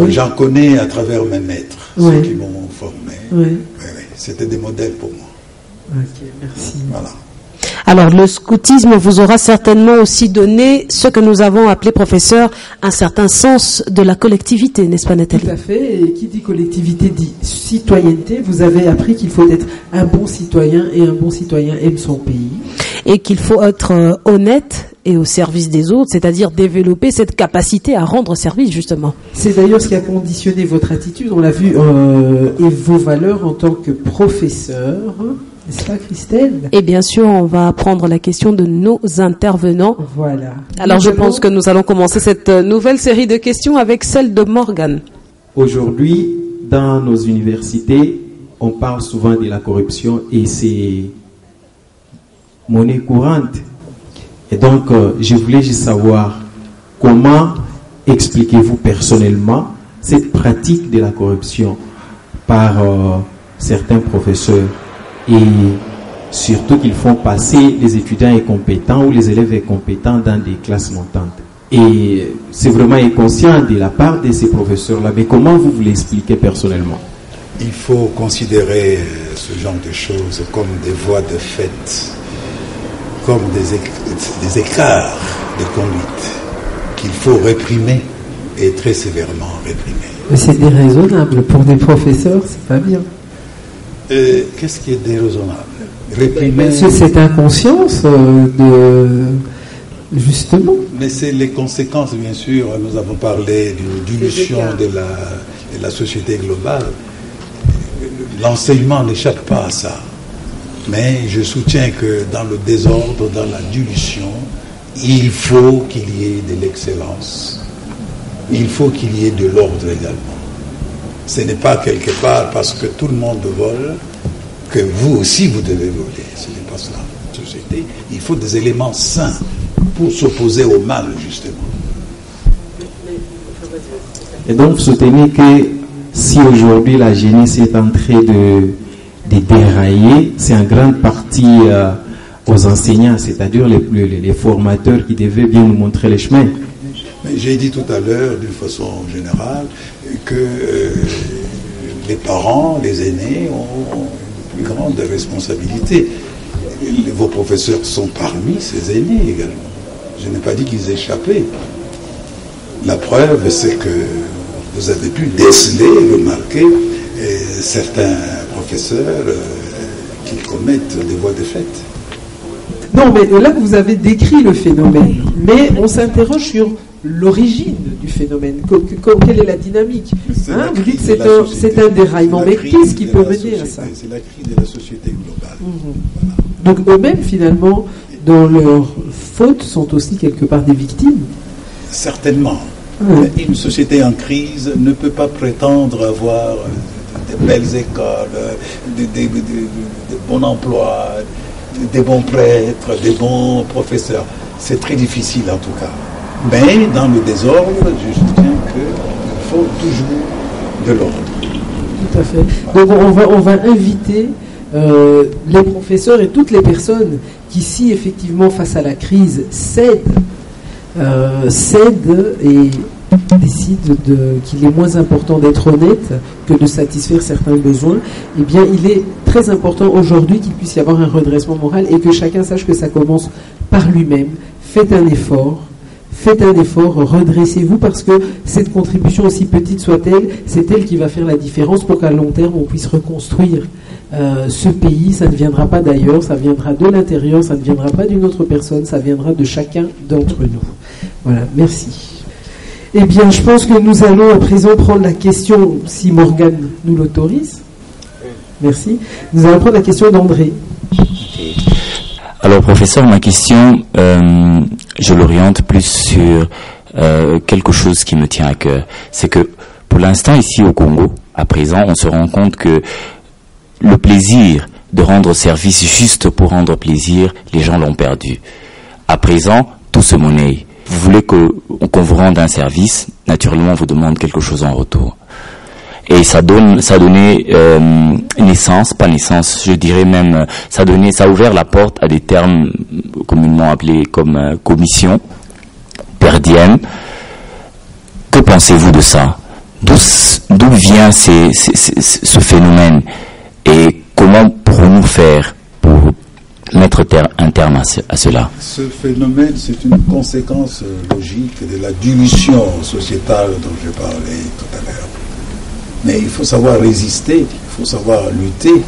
j'en connais à travers mes maîtres, ceux qui m'ont formé. Oui, c'était des modèles pour moi. Ok, merci. Voilà. Alors, le scoutisme vous aura certainement aussi donné ce que nous avons appelé, professeur, un certain sens de la collectivité, n'est-ce pas, Nathalie? Tout à fait. Et qui dit collectivité dit citoyenneté. Vous avez appris qu'il faut être un bon citoyen et un bon citoyen aime son pays. Et qu'il faut être honnête et au service des autres, c'est-à-dire développer cette capacité à rendre service, justement. C'est d'ailleurs ce qui a conditionné votre attitude, on l'a vu, et vos valeurs en tant que professeur. N'est-ce pas, Christelle? Et bien sûr, on va prendre la question de nos intervenants. Voilà. Alors, je pense que nous allons commencer cette nouvelle série de questions avec celle de Morgane. Aujourd'hui, dans nos universités, on parle souvent de la corruption et c'est monnaie courante. Et donc, je voulais juste savoir comment expliquez-vous personnellement cette pratique de la corruption par certains professeurs et surtout qu'ils font passer les étudiants incompétents ou les élèves incompétents dans des classes montantes. Et c'est vraiment inconscient de la part de ces professeurs-là. Mais comment vous l'expliquez personnellement? Il faut considérer ce genre de choses comme des voies de fait, comme des écarts de conduite qu'il faut réprimer et très sévèrement réprimer. Mais c'est déraisonnable. Pour des professeurs, c'est pas bien. Qu'est-ce qui est déraisonnable? Réprimer. C'est cette inconscience justement. Mais c'est les conséquences, bien sûr. Nous avons parlé d'une dilution de la société globale. L'enseignement n'échappe pas à ça. Mais je soutiens que dans le désordre, dans la dilution, il faut qu'il y ait de l'excellence. Il faut qu'il y ait de l'ordre également. Ce n'est pas quelque part parce que tout le monde vole que vous aussi vous devez voler. Ce n'est pas cela. La société, il faut des éléments sains pour s'opposer au mal, justement. Et donc, vous soutenez que si aujourd'hui la jeunesse est en train de dérailler, c'est en grande partie aux enseignants, c'est-à-dire les formateurs qui devaient bien nous montrer les chemins. J'ai dit tout à l'heure, d'une façon générale, que les parents, les aînés ont une plus grande responsabilité. Vos professeurs sont parmi ces aînés également. Je n'ai pas dit qu'ils échappaient. La preuve, c'est que vous avez pu déceler, remarquer certains professeurs qui commettent des voies de fait. Non, mais là, vous avez décrit le phénomène. Mais on s'interroge sur l'origine du phénomène. Quelle est la dynamique? Vous dites que c'est un déraillement. Mais qu'est-ce qui peut mener à ça? C'est la crise de la société globale. Voilà. Donc eux-mêmes, finalement, dans leurs fautes, sont aussi quelque part des victimes? Certainement. Une société en crise ne peut pas prétendre avoir de belles écoles, de bons emplois, des bons prêtres, des bons professeurs. C'est très difficile en tout cas. Mais dans le désordre, je soutiens qu'il faut toujours de l'ordre. Tout à fait. Donc on va inviter les professeurs et toutes les personnes qui, si effectivement face à la crise, cèdent et décident qu'il est moins important d'être honnête que de satisfaire certains besoins, eh bien il est très important aujourd'hui qu'il puisse y avoir un redressement moral et que chacun sache que ça commence par lui-même. Faites un effort, faites un effort, redressez-vous, parce que cette contribution, aussi petite soit-elle, c'est elle qui va faire la différence pour qu'à long terme, on puisse reconstruire ce pays. Ça ne viendra pas d'ailleurs, ça viendra de l'intérieur, ça ne viendra pas d'une autre personne, ça viendra de chacun d'entre nous. Voilà, merci. Eh bien, je pense que nous allons à présent prendre la question, si Morgane nous l'autorise. Merci. Nous allons prendre la question d'André. Alors, professeur, ma question, je l'oriente plus sur quelque chose qui me tient à cœur. C'est que, pour l'instant, ici au Congo, à présent, on se rend compte que le plaisir de rendre service juste pour rendre plaisir, les gens l'ont perdu. À présent, tout se monnaie. Vous voulez qu'on vous rende un service, naturellement, on vous demande quelque chose en retour. Et ça donnait naissance, pas naissance, je dirais même, ça a ouvert la porte à des termes communément appelés comme commission, per diem. Que pensez-vous de ça? D'où vient ce phénomène? Et comment pourrons-nous faire pour mettre un terme à cela? Ce phénomène, c'est une conséquence logique de la dilution sociétale dont je parlais tout à l'heure. Mais il faut savoir résister, il faut savoir lutter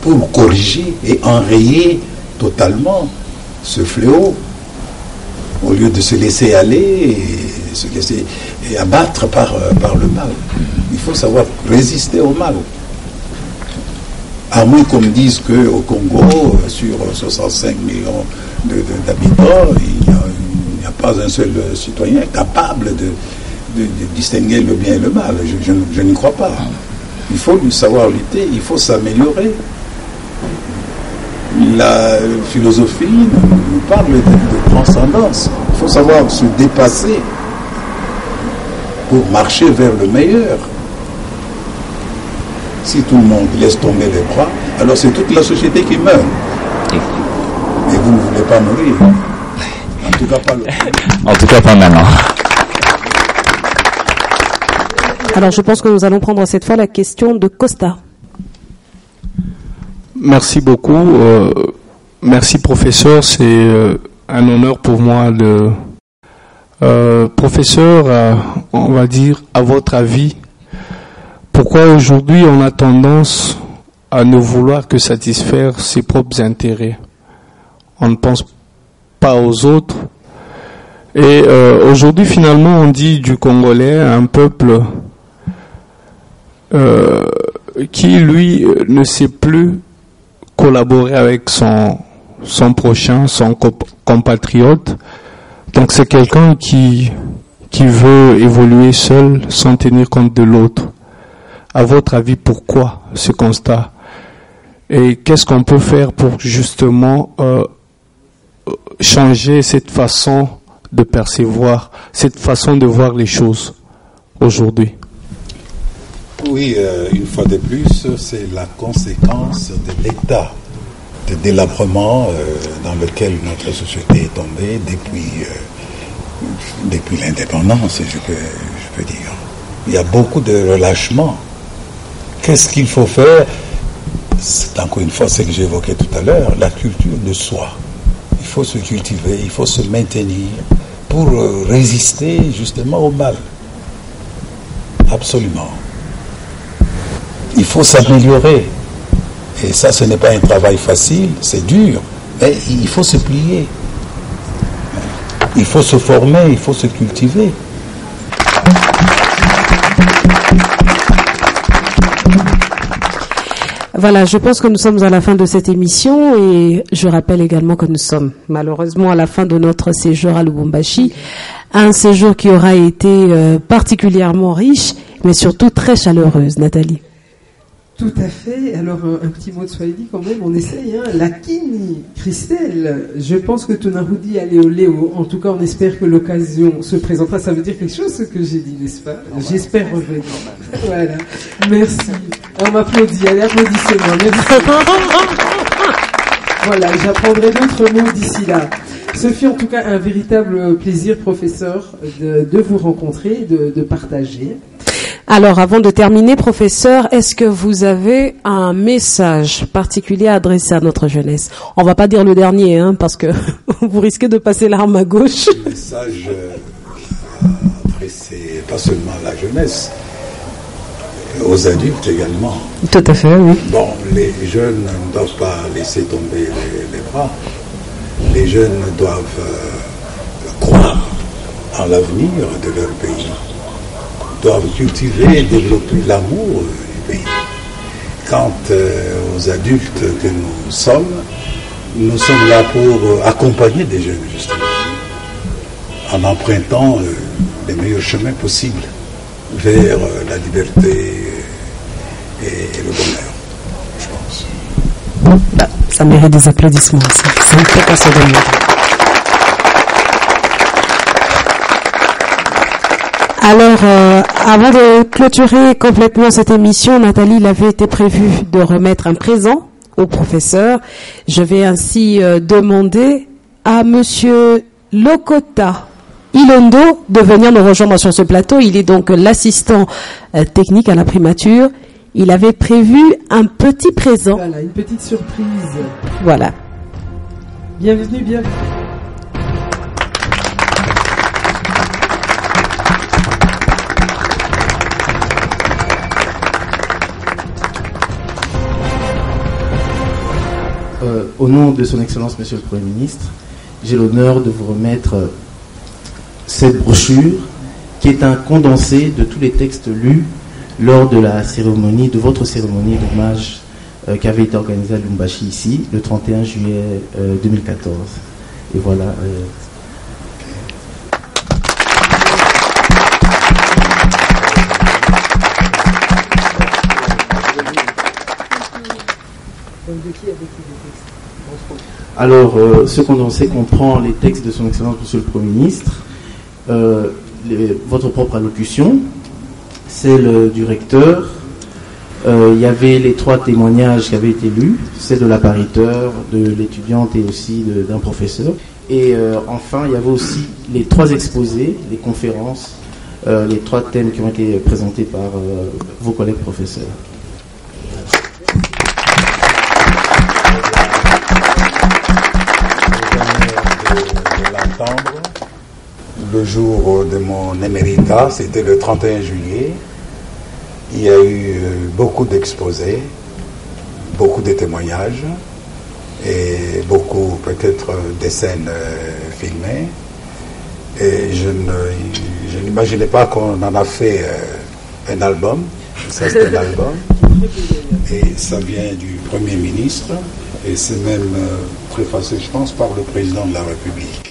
pour corriger et enrayer totalement ce fléau, au lieu de se laisser aller et se laisser abattre par le mal. Il faut savoir résister au mal. À moins qu'on me dise qu'au Congo, sur 65 millions d'habitants, il n'y a pas un seul citoyen capable de distinguer le bien et le mal. Je n'y crois pas. Il faut savoir lutter, il faut s'améliorer. La philosophie nous parle de transcendance. Il faut savoir se dépasser pour marcher vers le meilleur. Si tout le monde laisse tomber les bras, alors c'est toute la société qui meurt. Mais vous ne voulez pas mourir. En tout cas, En tout cas, pas maintenant. Alors, je pense que nous allons prendre cette fois la question de Costa. Merci beaucoup. Merci, professeur. C'est un honneur pour moi de... professeur, on va dire, à votre avis, pourquoi aujourd'hui on a tendance à ne vouloir que satisfaire ses propres intérêts? On ne pense pas aux autres. Et aujourd'hui, finalement, on dit du Congolais un peuple qui, lui, ne sait plus collaborer avec son prochain, son compatriote. Donc c'est quelqu'un qui veut évoluer seul sans tenir compte de l'autre. À votre avis, pourquoi ce constat? Et qu'est-ce qu'on peut faire pour justement changer cette façon de percevoir, cette façon de voir les choses aujourd'hui? Oui, une fois de plus, c'est la conséquence de l'état de délabrement dans lequel notre société est tombée depuis l'indépendance, je peux dire. Il y a beaucoup de relâchement. Qu'est-ce qu'il faut faire? C'est encore une fois ce que j'évoquais tout à l'heure, la culture de soi. Il faut se cultiver, il faut se maintenir pour résister justement au mal. Absolument. Il faut s'améliorer. Et ça, ce n'est pas un travail facile, c'est dur, mais il faut se plier. Il faut se former, il faut se cultiver. Voilà, je pense que nous sommes à la fin de cette émission et je rappelle également que nous sommes malheureusement à la fin de notre séjour à Lubumbashi. Un séjour qui aura été particulièrement riche, mais surtout très chaleureuse, Nathalie. Tout à fait. Alors, un petit mot de Swahili quand même, on essaye. Lakini, Christelle, je pense que Tunarudi Aléoléo, en tout cas, on espère que l'occasion se présentera. Ça veut dire quelque chose, ce que j'ai dit, n'est-ce pas? J'espère revenir. Voilà. Merci. On m'applaudit. Allez, applaudissez-moi. Merci. Voilà, j'apprendrai d'autres mots d'ici là. Ce fut en tout cas un véritable plaisir, professeur, de vous rencontrer, de partager. Alors, avant de terminer, professeur, est-ce que vous avez un message particulier à adresser à notre jeunesse? On va pas dire le dernier, parce que vous risquez de passer l'arme à gauche. Le message adressé pas seulement à la jeunesse, aux adultes également. Tout à fait, oui. Bon, les jeunes ne doivent pas laisser tomber les bras. Les jeunes doivent croire en l'avenir de leur pays, doivent cultiver et développer l'amour du pays. Quant aux adultes que nous sommes là pour accompagner des jeunes, justement, en empruntant les meilleurs chemins possibles vers la liberté et le bonheur, je pense. Ça mérite des applaudissements aussi. Ça me fait passer de mieux. Alors, avant de clôturer complètement cette émission, Nathalie, il avait été prévu de remettre un présent au professeur. Je vais ainsi demander à Monsieur Lokota Ilondo de venir nous rejoindre sur ce plateau. Il est donc l'assistant technique à la primature. Il avait prévu un petit présent. Voilà, une petite surprise. Voilà. Bienvenue, bienvenue. Au nom de son Excellence Monsieur le Premier ministre, j'ai l'honneur de vous remettre cette brochure qui est un condensé de tous les textes lus lors de la cérémonie, de votre cérémonie d'hommage qui avait été organisée à Lubumbashi ici le 31 juillet 2014. Et voilà. Alors, ce condensé comprend les textes de son Excellence Monsieur le Premier ministre, votre propre allocution, celle du recteur, il y avait les 3 témoignages qui avaient été lus, celle de l'appariteur, de l'étudiante et aussi d'un professeur. Et enfin, il y avait aussi les 3 exposés, les conférences, les 3 thèmes qui ont été présentés par vos collègues professeurs. Le jour de mon éméritat, c'était le 31 juillet. Il y a eu beaucoup d'exposés, beaucoup de témoignages et beaucoup peut-être des scènes filmées. Et je n'imaginais pas qu'on en a fait un album. Ça, c'est un album. Et ça vient du Premier ministre. Et c'est même préfacé, je pense, par le président de la République.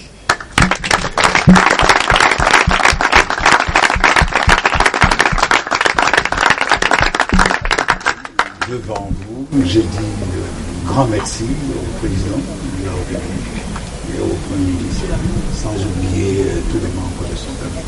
Devant vous, j'ai dit grand merci au président de la République et au Premier ministre, sans oublier tous les membres de son cabinet.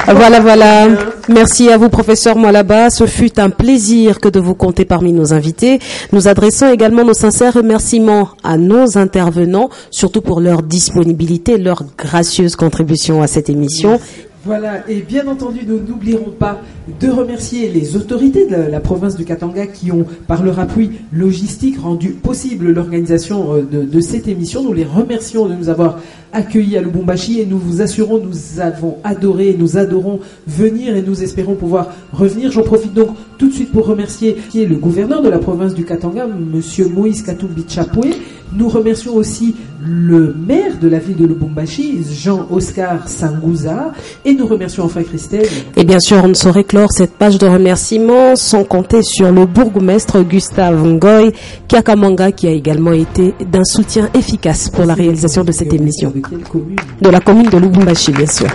Voilà. Merci à vous, professeur Mwalaba. Ce fut un plaisir que de vous compter parmi nos invités. Nous adressons également nos sincères remerciements à nos intervenants, surtout pour leur disponibilité, leur gracieuse contribution à cette émission. Voilà, et bien entendu, nous n'oublierons pas de remercier les autorités de la province du Katanga qui ont, par leur appui logistique, rendu possible l'organisation de cette émission. Nous les remercions de nous avoir accueillis à Lubumbashi et nous vous assurons, nous avons adoré et nous adorons venir et nous espérons pouvoir revenir. J'en profite donc tout de suite pour remercier le gouverneur de la province du Katanga, Monsieur Moïse Katumbi Chapoué. Nous remercions aussi le maire de la ville de Lubumbashi, Jean-Oscar Sangouza, et nous remercions enfin Christelle. Et bien sûr, on ne saurait clore cette page de remerciements sans compter sur le bourgmestre Gustave Ngoy Kiakamanga, qui a également été d'un soutien efficace pour la réalisation de cette émission. De quelle commune ? De la commune de Lubumbashi, bien sûr.